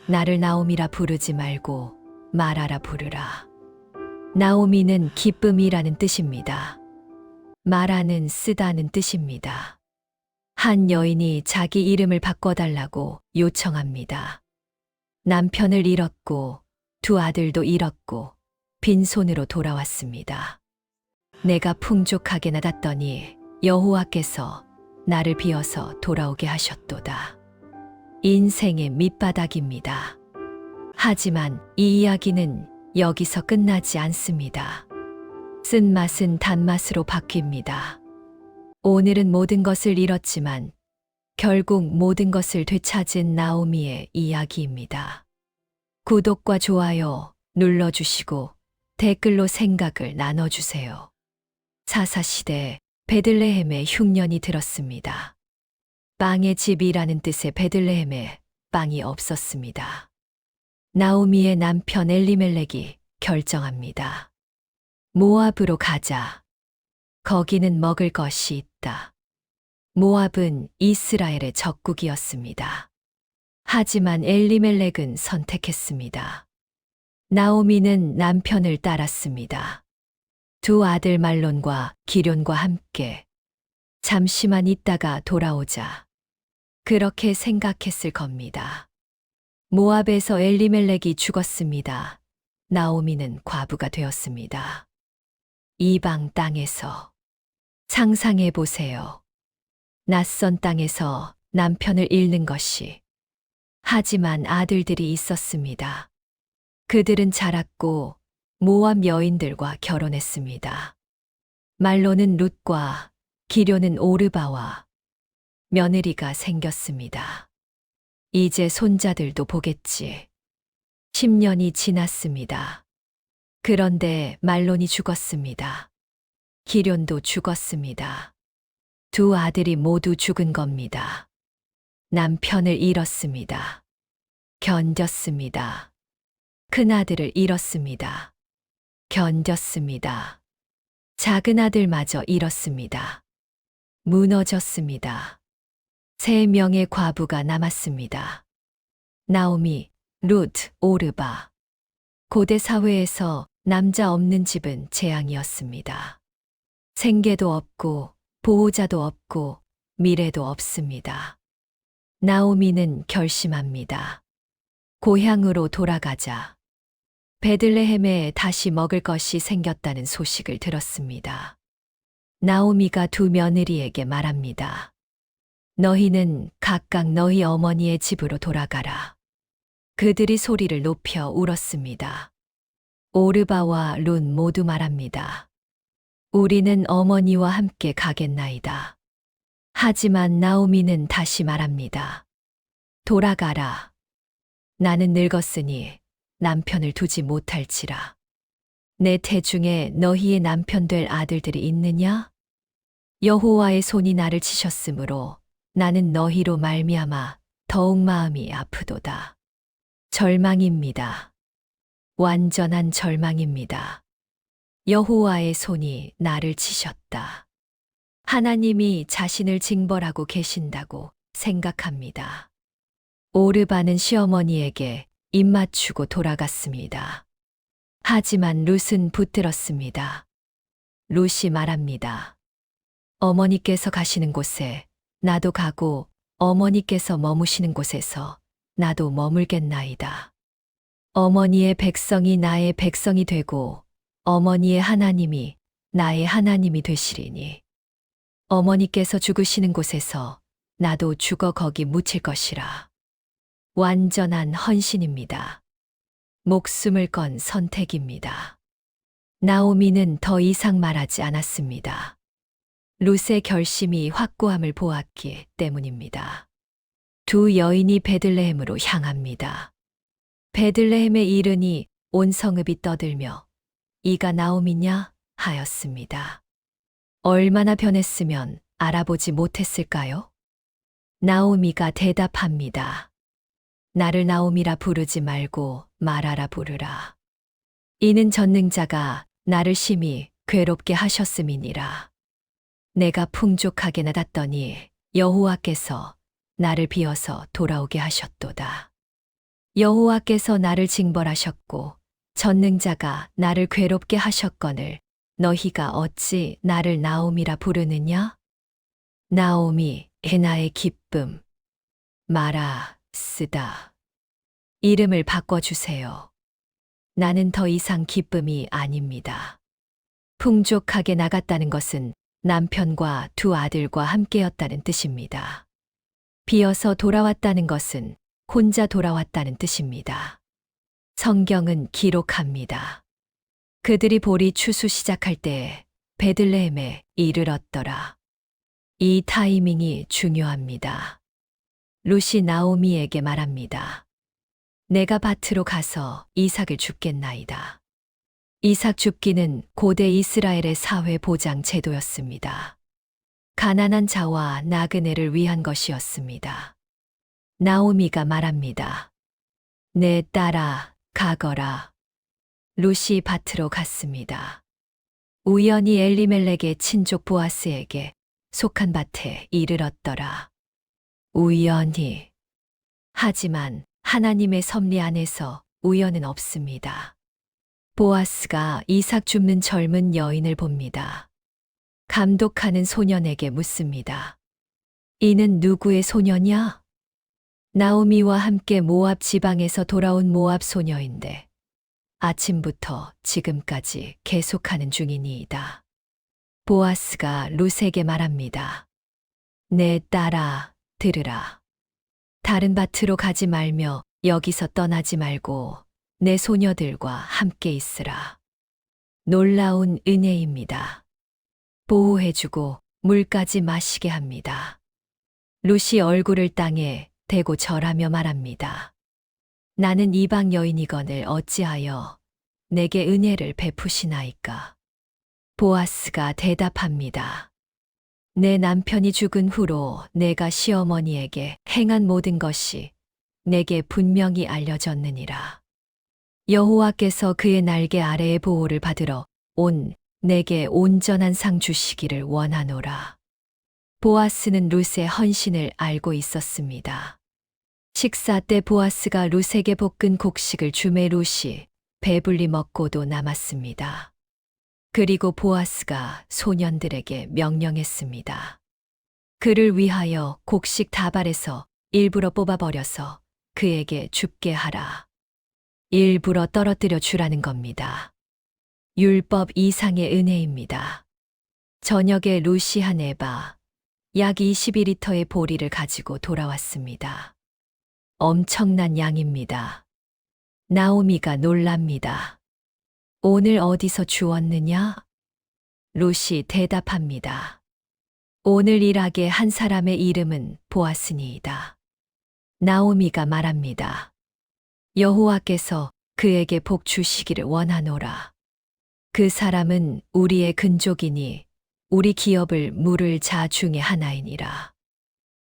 나를 나옴이라 부르지 말고 마라라 부르라. 나오미는 기쁨이라는 뜻입니다. 마라는 쓰다는 뜻입니다. 한 여인이 자기 이름을 바꿔달라고 요청합니다. 남편을 잃었고 두 아들도 잃었고 빈손으로 돌아왔습니다. 내가 풍족하게 나갔더니 여호와께서 나를 비어서 돌아오게 하셨도다. 인생의 밑바닥입니다. 하지만 이 이야기는 여기서 끝나지 않습니다. 쓴맛은 단맛으로 바뀝니다. 오늘은 모든 것을 잃었지만 결국 모든 것을 되찾은 나오미의 이야기입니다. 구독과 좋아요 눌러주시고 댓글로 생각을 나눠주세요. 사사시대 베들레헴에 흉년이 들었습니다. 빵의 집이라는 뜻의 베들레헴에 빵이 없었습니다. 나오미의 남편 엘리멜렉이 결정합니다. 모압으로 가자. 거기는 먹을 것이 있다. 모압은 이스라엘의 적국이었습니다. 하지만 엘리멜렉은 선택했습니다. 나오미는 남편을 따랐습니다. 두 아들 말론과 기럨과 함께 잠시만 있다가 돌아오자. 그렇게 생각했을 겁니다. 모압에서 엘리멜렉이 죽었습니다. 나오미는 과부가 되었습니다. 이방 땅에서 상상해 보세요. 낯선 땅에서 남편을 잃는 것이. 하지만 아들들이 있었습니다. 그들은 자랐고 모압 여인들과 결혼했습니다. 말로는 룻과 기럨은 오르바와 며느리가 생겼습니다. 이제 손자들도 보겠지. 10년이 지났습니다. 그런데 말론이 죽었습니다. 기럨도 죽었습니다. 두 아들이 모두 죽은 겁니다. 남편을 잃었습니다. 견뎠습니다. 큰아들을 잃었습니다. 견뎠습니다. 작은 아들마저 잃었습니다. 무너졌습니다. 3명의 과부가 남았습니다. 나오미, 룻, 오르바. 고대 사회에서 남자 없는 집은 재앙이었습니다. 생계도 없고 보호자도 없고 미래도 없습니다. 나오미는 결심합니다. 고향으로 돌아가자. 베들레헴에 다시 먹을 것이 생겼다는 소식을 들었습니다. 나오미가 두 며느리에게 말합니다. 너희는 각각 너희 어머니의 집으로 돌아가라. 그들이 소리를 높여 울었습니다. 오르바와 룻 모두 말합니다. 우리는 어머니와 함께 가겠나이다. 하지만 나오미는 다시 말합니다. 돌아가라. 나는 늙었으니 남편을 두지 못할지라. 내 태중에 너희의 남편 될 아들들이 있느냐? 여호와의 손이 나를 치셨으므로 나는 너희로 말미암아 더욱 마음이 아프도다. 절망입니다. 완전한 절망입니다. 여호와의 손이 나를 치셨다. 하나님이 자신을 징벌하고 계신다고 생각합니다. 오르바는 시어머니에게 입 맞추고 돌아갔습니다. 하지만 룻은 붙들었습니다. 룻이 말합니다. 어머니께서 가시는 곳에 나도 가고 어머니께서 머무시는 곳에서 나도 머물겠나이다. 어머니의 백성이 나의 백성이 되고 어머니의 하나님이 나의 하나님이 되시리니 어머니께서 죽으시는 곳에서 나도 죽어 거기 묻힐 것이라. 완전한 헌신입니다. 목숨을 건 선택입니다. 나오미는 더 이상 말하지 않았습니다. 룻의 결심이 확고함을 보았기 때문입니다. 두 여인이 베들레헴으로 향합니다. 베들레헴에 이르니 온 성읍이 떠들며 이가 나오미냐 하였습니다. 얼마나 변했으면 알아보지 못했을까요? 나오미가 대답합니다. 나를 나오미라 부르지 말고 마라라 부르라. 이는 전능자가 나를 심히 괴롭게 하셨음이니라. 내가 풍족하게 나갔더니 여호와께서 나를 비어서 돌아오게 하셨도다. 여호와께서 나를 징벌하셨고 전능자가 나를 괴롭게 하셨거늘 너희가 어찌 나를 나옴이라 부르느냐? 나옴이 나의 기쁨. 마라 쓰다. 이름을 바꿔주세요. 나는 더 이상 기쁨이 아닙니다. 풍족하게 나갔다는 것은 남편과 두 아들과 함께였다는 뜻입니다. 비어서 돌아왔다는 것은 혼자 돌아왔다는 뜻입니다. 성경은 기록합니다. 그들이 보리 추수 시작할 때에 베들레헴에 이르렀더라. 이 타이밍이 중요합니다. 룻이 나오미에게 말합니다. 내가 밭으로 가서 이삭을 줍겠나이다. 이삭 줍기는 고대 이스라엘의 사회 보장 제도였습니다. 가난한 자와 나그네를 위한 것이었습니다. 나오미가 말합니다. 내 딸아, 가거라. 룻이 밭으로 갔습니다. 우연히 엘리멜렉의 친족 보아스에게 속한 밭에 이르렀더라. 우연히. 하지만 하나님의 섭리 안에서 우연은 없습니다. 보아스가 이삭 줍는 젊은 여인을 봅니다. 감독하는 소년에게 묻습니다. 이는 누구의 소녀냐? 나오미와 함께 모압 지방에서 돌아온 모압 소녀인데 아침부터 지금까지 계속하는 중이니이다. 보아스가 룻에게 말합니다. 내 딸아, 들으라. 다른 밭으로 가지 말며 여기서 떠나지 말고 내 소녀들과 함께 있으라. 놀라운 은혜입니다. 보호해주고 물까지 마시게 합니다. 룻이 얼굴을 땅에 대고 절하며 말합니다. 나는 이방 여인이거늘 어찌하여 내게 은혜를 베푸시나이까. 보아스가 대답합니다. 내 남편이 죽은 후로 내가 시어머니에게 행한 모든 것이 내게 분명히 알려졌느니라. 여호와께서 그의 날개 아래의 보호를 받으러 온 내게 온전한 상 주시기를 원하노라. 보아스는 룻의 헌신을 알고 있었습니다. 식사 때 보아스가 룻에게 볶은 곡식을 주매 룻이 배불리 먹고도 남았습니다. 그리고 보아스가 소년들에게 명령했습니다. 그를 위하여 곡식 다발에서 일부러 뽑아버려서 그에게 줍게 하라. 일부러 떨어뜨려 주라는 겁니다. 율법 이상의 은혜입니다. 저녁에 룻이 한 에바, 약 22리터의 보리를 가지고 돌아왔습니다. 엄청난 양입니다. 나오미가 놀랍니다. 오늘 어디서 주웠느냐? 룻이 대답합니다. 오늘 일하게 한 사람의 이름은 보아스니이다. 나오미가 말합니다. 여호와께서 그에게 복 주시기를 원하노라. 그 사람은 우리의 근족이니 우리 기업을 물을 자 중에 하나이니라.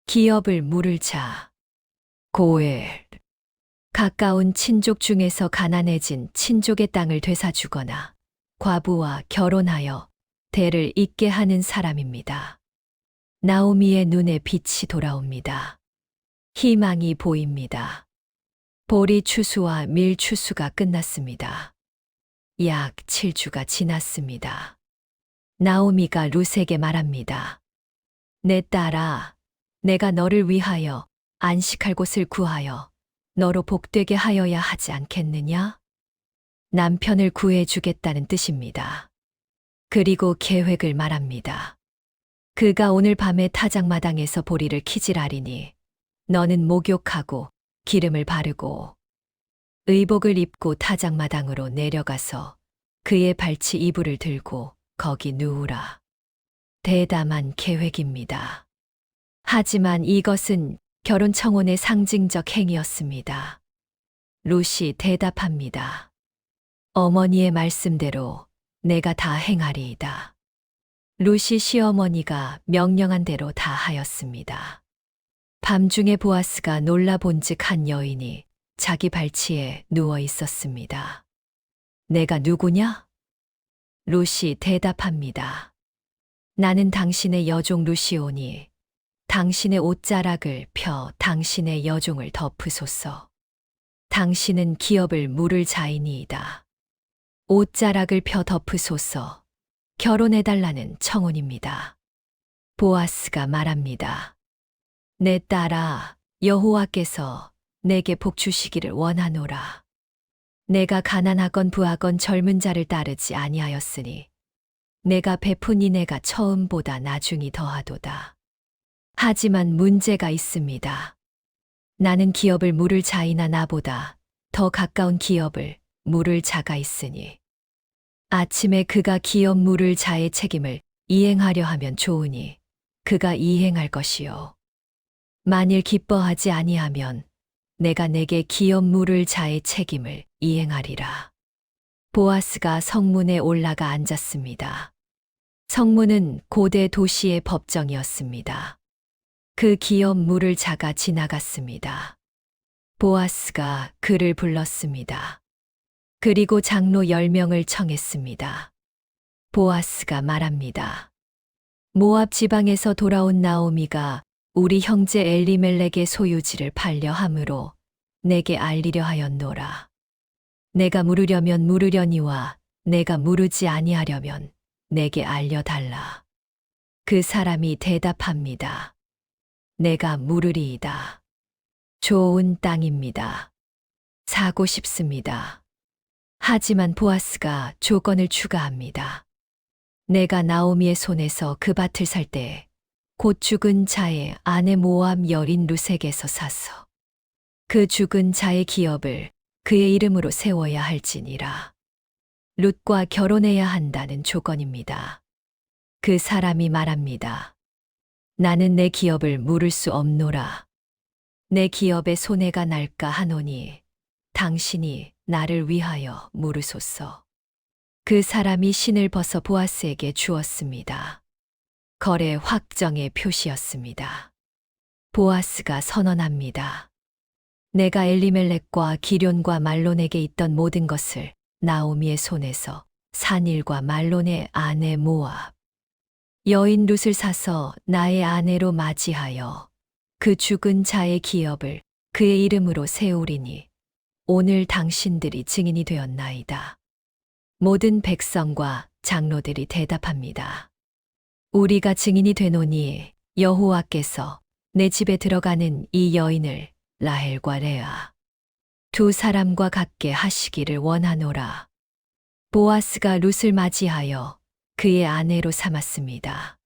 기업을 물을 자. 고엘. 가까운 친족 중에서 가난해진 친족의 땅을 되사주거나 과부와 결혼하여 대를 잇게 하는 사람입니다. 나오미의 눈에 빛이 돌아옵니다. 희망이 보입니다. 보리 추수와 밀 추수가 끝났습니다. 약 7주가 지났습니다. 나오미가 룻에게 말합니다. 내 딸아, 내가 너를 위하여 안식할 곳을 구하여 너로 복되게 하여야 하지 않겠느냐? 남편을 구해주겠다는 뜻입니다. 그리고 계획을 말합니다. 그가 오늘 밤에 타작마당에서 보리를 키질하리니 너는 목욕하고 기름을 바르고 의복을 입고 타작마당으로 내려가서 그의 발치 이불을 들고 거기 누우라. 대담한 계획입니다. 하지만 이것은 결혼 청혼의 상징적 행위였습니다. 룻이 대답합니다. 어머니의 말씀대로 내가 다 행하리이다. 룻이 시어머니가 명령한 대로 다 하였습니다. 밤중에 보아스가 놀라본즉 한 여인이 자기 발치에 누워 있었습니다. 내가 누구냐? 룻이 대답합니다. 나는 당신의 여종 룻이오니 당신의 옷자락을 펴 당신의 여종을 덮으소서. 당신은 기업을 물을 자이니이다. 옷자락을 펴 덮으소서. 결혼해달라는 청혼입니다. 보아스가 말합니다. 내 딸아, 여호와께서 내게 복 주시기를 원하노라. 내가 가난하건 부하건 젊은 자를 따르지 아니하였으니 내가 베푼 이내가 처음보다 나중이 더하도다. 하지만 문제가 있습니다. 나는 기업을 물을 자이나 나보다 더 가까운 기업을 물을 자가 있으니 아침에 그가 기업 물을 자의 책임을 이행하려 하면 좋으니 그가 이행할 것이요. 만일 기뻐하지 아니하면 내가 내게 기업 물을 자의 책임을 이행하리라. 보아스가 성문에 올라가 앉았습니다. 성문은 고대 도시의 법정이었습니다. 그 기업 물을 자가 지나갔습니다. 보아스가 그를 불렀습니다. 그리고 장로 10명을 청했습니다. 보아스가 말합니다. 모압 지방에서 돌아온 나오미가 우리 형제 엘리멜렉의 소유지를 팔려 함으로 내게 알리려 하였노라. 내가 물으려면 물으려니와 내가 물으지 아니하려면 내게 알려달라. 그 사람이 대답합니다. 내가 물으리이다. 좋은 땅입니다. 사고 싶습니다. 하지만 보아스가 조건을 추가합니다. 내가 나오미의 손에서 그 밭을 살 때 곧 죽은 자의 아내 모압 여인 루색에서 사서 그 죽은 자의 기업을 그의 이름으로 세워야 할지니라. 룻과 결혼해야 한다는 조건입니다. 그 사람이 말합니다. 나는 내 기업을 물을 수 없노라. 내 기업에 손해가 날까 하노니 당신이 나를 위하여 물으소서. 그 사람이 신을 벗어 보아스에게 주었습니다. 거래 확정의 표시였습니다. 보아스가 선언합니다. 내가 엘리멜렉과 기럨과 말론에게 있던 모든 것을 나오미의 손에서 산 일과 말론의 아내 모압 여인 룻을 사서 나의 아내로 맞이하여 그 죽은 자의 기업을 그의 이름으로 세우리니 오늘 당신들이 증인이 되었나이다. 모든 백성과 장로들이 대답합니다. 우리가 증인이 되노니 여호와께서 내 집에 들어가는 이 여인을 라헬과 레아 두 사람과 같게 하시기를 원하노라. 보아스가 룻을 맞이하여 그의 아내로 삼았습니다.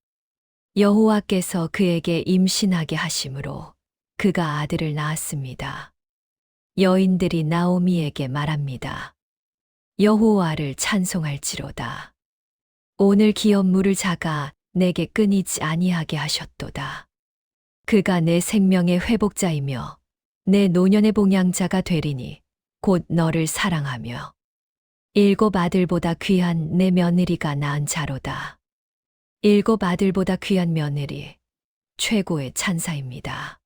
여호와께서 그에게 임신하게 하심으로 그가 아들을 낳았습니다. 여인들이 나오미에게 말합니다. 여호와를 찬송할지로다. 오늘 기업 물을 자가 내게 끊이지 아니하게 하셨도다. 그가 내 생명의 회복자이며 내 노년의 봉양자가 되리니 곧 너를 사랑하며 7 아들보다 귀한 내 며느리가 낳은 자로다. 7 아들보다 귀한 며느리, 최고의 찬사입니다.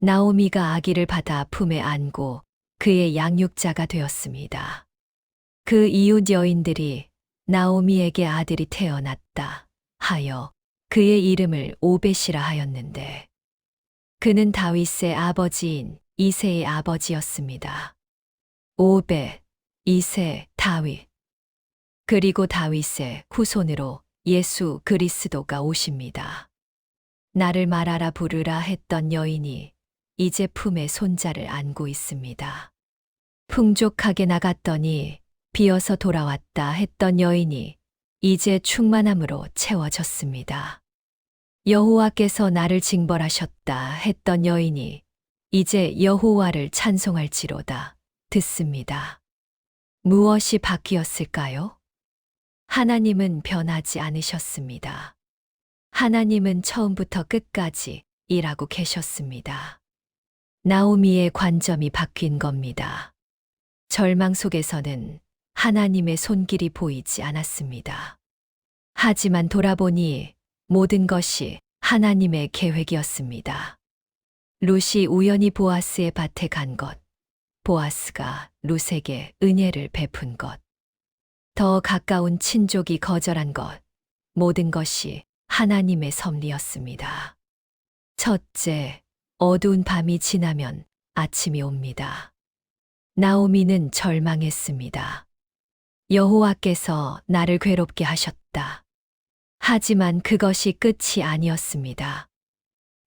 나오미가 아기를 받아 품에 안고 그의 양육자가 되었습니다. 그 이웃 여인들이 나오미에게 아들이 태어났다 하여 그의 이름을 오벳이라 하였는데 그는 다윗의 아버지인 이새의 아버지였습니다. 오벳, 이새, 다윗. 그리고 다윗의 후손으로 예수 그리스도가 오십니다. 나를 말하라 부르라 했던 여인이 이제 품에 손자를 안고 있습니다. 풍족하게 나갔더니 비어서 돌아왔다 했던 여인이 이제 충만함으로 채워졌습니다. 여호와께서 나를 징벌하셨다 했던 여인이 이제 여호와를 찬송할지로다 듣습니다. 무엇이 바뀌었을까요? 하나님은 변하지 않으셨습니다. 하나님은 처음부터 끝까지 일하고 계셨습니다. 나오미의 관점이 바뀐 겁니다. 절망 속에서는 하나님의 손길이 보이지 않았습니다. 하지만 돌아보니 모든 것이 하나님의 계획이었습니다. 룻이 우연히 보아스의 밭에 간 것, 보아스가 룻에게 은혜를 베푼 것, 더 가까운 친족이 거절한 것, 모든 것이 하나님의 섭리였습니다. 첫째, 어두운 밤이 지나면 아침이 옵니다. 나오미는 절망했습니다. 여호와께서 나를 괴롭게 하셨다. 하지만 그것이 끝이 아니었습니다.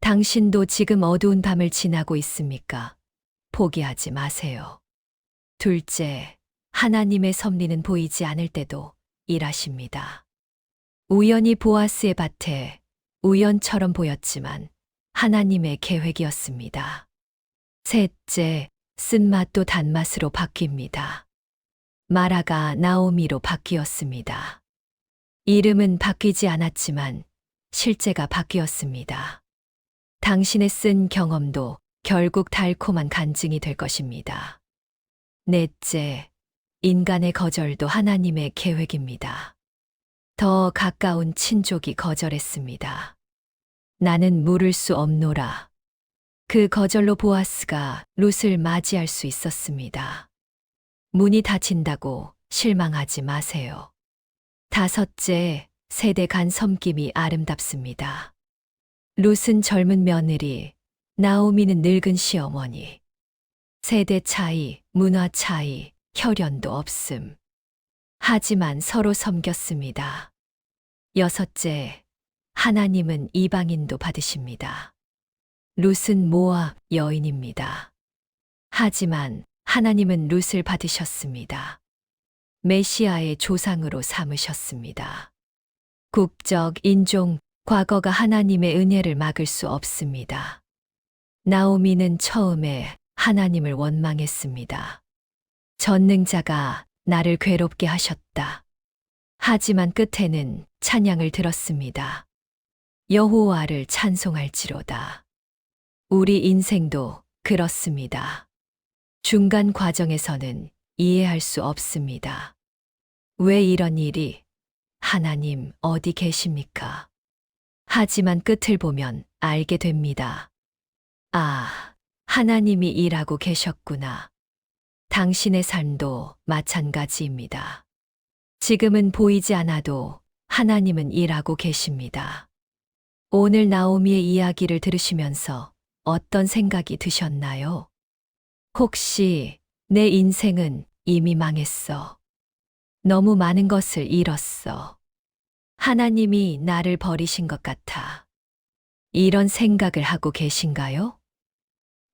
당신도 지금 어두운 밤을 지나고 있습니까? 포기하지 마세요. 둘째, 하나님의 섭리는 보이지 않을 때도 일하십니다. 우연히 보아스의 밭에 우연처럼 보였지만 하나님의 계획이었습니다. 셋째, 쓴맛도 단맛으로 바뀝니다. 마라가 나오미로 바뀌었습니다. 이름은 바뀌지 않았지만 실제가 바뀌었습니다. 당신의 쓴 경험도 결국 달콤한 간증이 될 것입니다. 넷째, 인간의 거절도 하나님의 계획입니다. 더 가까운 친족이 거절했습니다. 나는 물을 수 없노라. 그 거절로 보아스가 룻을 맞이할 수 있었습니다. 문이 닫힌다고 실망하지 마세요. 다섯째, 세대 간 섬김이 아름답습니다. 룻은 젊은 며느리, 나오미는 늙은 시어머니. 세대 차이, 문화 차이, 혈연도 없음. 하지만 서로 섬겼습니다. 여섯째, 하나님은 이방인도 받으십니다. 룻은 모압 여인입니다. 하지만 하나님은 룻을 받으셨습니다. 메시아의 조상으로 삼으셨습니다. 국적, 인종, 과거가 하나님의 은혜를 막을 수 없습니다. 나오미는 처음에 하나님을 원망했습니다. 전능자가 나를 괴롭게 하셨다. 하지만 끝에는 찬양을 들었습니다. 여호와를 찬송할지로다. 우리 인생도 그렇습니다. 중간 과정에서는 이해할 수 없습니다. 왜 이런 일이? 하나님 어디 계십니까? 하지만 끝을 보면 알게 됩니다. 아, 하나님이 일하고 계셨구나. 당신의 삶도 마찬가지입니다. 지금은 보이지 않아도 하나님은 일하고 계십니다. 오늘 나오미의 이야기를 들으시면서 어떤 생각이 드셨나요? 혹시 내 인생은 이미 망했어. 너무 많은 것을 잃었어. 하나님이 나를 버리신 것 같아. 이런 생각을 하고 계신가요?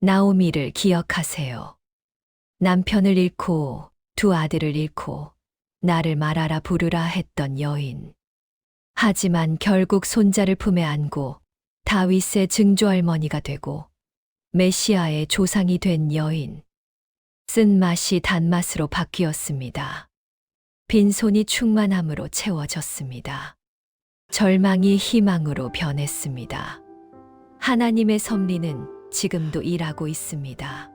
나오미를 기억하세요. 남편을 잃고 두 아들을 잃고 나를 말하라 부르라 했던 여인. 하지만 결국 손자를 품에 안고 다윗의 증조할머니가 되고 메시아의 조상이 된 여인. 쓴맛이 단맛으로 바뀌었습니다. 빈손이 충만함으로 채워졌습니다. 절망이 희망으로 변했습니다. 하나님의 섭리는 지금도 일하고 있습니다.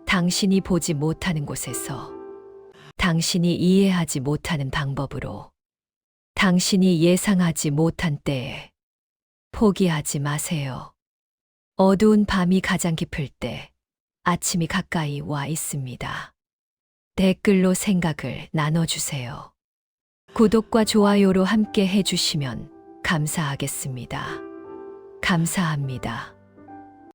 당신이 보지 못하는 곳에서, 당신이 이해하지 못하는 방법으로, 당신이 예상하지 못한 때에 포기하지 마세요. 어두운 밤이 가장 깊을 때 아침이 가까이 와 있습니다. 댓글로 생각을 나눠주세요. 구독과 좋아요로 함께 해주시면 감사하겠습니다. 감사합니다.